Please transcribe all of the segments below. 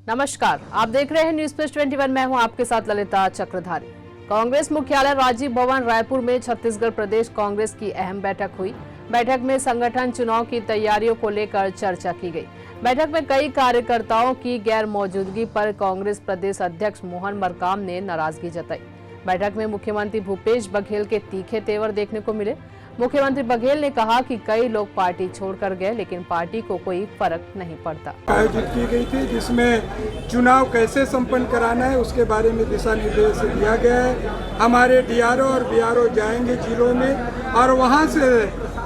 नमस्कार, आप देख रहे हैं न्यूज प्लस 21। मैं हूं आपके साथ ललिता चक्रधारी। कांग्रेस मुख्यालय राजीव भवन रायपुर में छत्तीसगढ़ प्रदेश कांग्रेस की अहम बैठक हुई। बैठक में संगठन चुनाव की तैयारियों को लेकर चर्चा की गई। बैठक में कई कार्यकर्ताओं की गैर मौजूदगी पर कांग्रेस प्रदेश अध्यक्ष मोहन मरकाम ने नाराजगी जताई। बैठक में मुख्यमंत्री भूपेश बघेल के तीखे तेवर देखने को मिले। मुख्यमंत्री बघेल ने कहा कि कई लोग पार्टी छोड़कर गए, लेकिन पार्टी को कोई फर्क नहीं पड़ता। आयोजित की गई थी जिसमें चुनाव कैसे संपन्न कराना है उसके बारे में दिशा निर्देश दिया गया है। हमारे डीआरओ और बीआरओ जाएंगे जिलों में और वहां से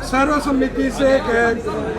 सर्वसम्मति से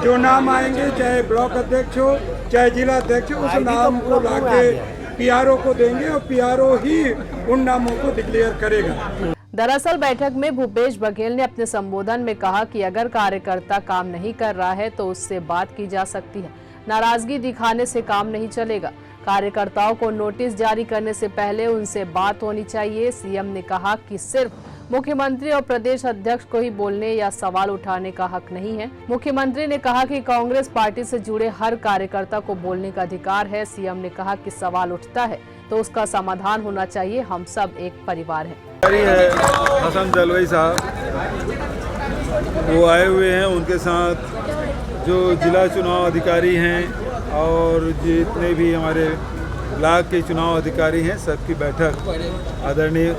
जो नाम आएंगे, चाहे ब्लॉक अध्यक्ष हो चाहे जिला अध्यक्ष हो, उस नाम को लाके पीआरओ को देंगे और पीआरओ ही उन नामों को डिक्लेयर करेगा। दरअसल बैठक में भूपेश बघेल ने अपने संबोधन में कहा कि अगर कार्यकर्ता काम नहीं कर रहा है तो उससे बात की जा सकती है, नाराजगी दिखाने से काम नहीं चलेगा। कार्यकर्ताओं को नोटिस जारी करने से पहले उनसे बात होनी चाहिए। सीएम ने कहा कि सिर्फ मुख्यमंत्री और प्रदेश अध्यक्ष को ही बोलने या सवाल उठाने का हक नहीं है। मुख्यमंत्री ने कहा कि कांग्रेस पार्टी से जुड़े हर कार्यकर्ता को बोलने का अधिकार है। सीएम ने कहा कि सवाल उठता है तो उसका समाधान होना चाहिए। हम सब एक परिवार हैं। हसन दलवाई साहब वो आए हुए हैं, उनके साथ जो जिला चुनाव अधिकारी हैं और जितने भी हमारे ब्लॉक के चुनाव अधिकारी हैं, सबकी बैठक आदरणीय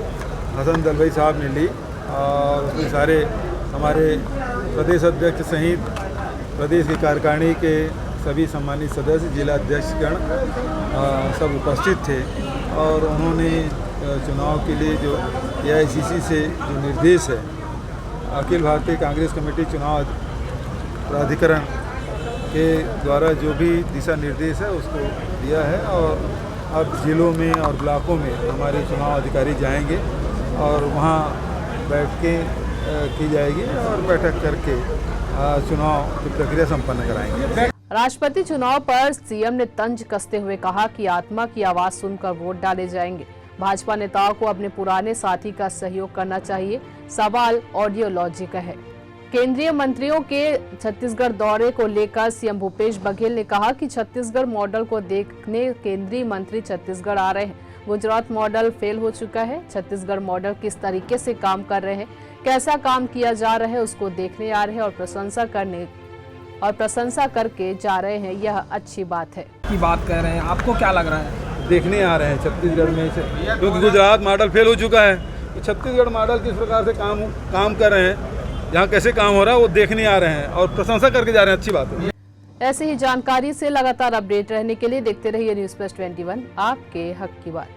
हसन दलवाई साहब ने ली और उसमें सारे हमारे प्रदेश अध्यक्ष सहित प्रदेश की कार्यकारिणी के सभी सम्मानित सदस्य, जिला अध्यक्षगण सब उपस्थित थे और उन्होंने चुनाव के लिए जो एआईसीसी से जो निर्देश है, अखिल भारतीय कांग्रेस कमेटी चुनाव प्राधिकरण के द्वारा जो भी दिशा निर्देश है उसको दिया है और अब जिलों में और ब्लॉकों में हमारे चुनाव अधिकारी जाएंगे और वहाँ बैठकें की जाएगी और बैठक करके चुनाव की प्रक्रिया संपन्न कराएंगे। राष्ट्रपति चुनाव पर सीएम ने तंज कसते हुए कहा कि आत्मा की आवाज सुनकर वोट डाले जाएंगे। भाजपा नेताओं को अपने पुराने साथी का सहयोग करना चाहिए। सवाल ऑडियोलॉजी का है। केंद्रीय मंत्रियों के छत्तीसगढ़ दौरे को लेकर सीएम भूपेश बघेल ने कहा कि छत्तीसगढ़ मॉडल को देखने केंद्रीय मंत्री छत्तीसगढ़ आ रहे हैं। गुजरात मॉडल फेल हो चुका है, छत्तीसगढ़ मॉडल किस तरीके से काम कर रहे हैं, कैसा काम किया जा रहा है उसको देखने आ रहे हैं और प्रशंसा करके जा रहे हैं। यह अच्छी बात है की बात कर रहे हैं। आपको क्या लग रहा है? देखने आ रहे हैं छत्तीसगढ़ में से, क्योंकि गुजरात मॉडल फेल हो चुका है, तो छत्तीसगढ़ मॉडल किस प्रकार से काम कर रहे हैं, यहाँ कैसे काम हो रहा है वो देखने आ रहे हैं और प्रशंसा करके जा रहे हैं। अच्छी बात है। ऐसे ही जानकारी से लगातार अपडेट रहने के लिए देखते रहिए न्यूज प्लस 21, आपके हक की बात।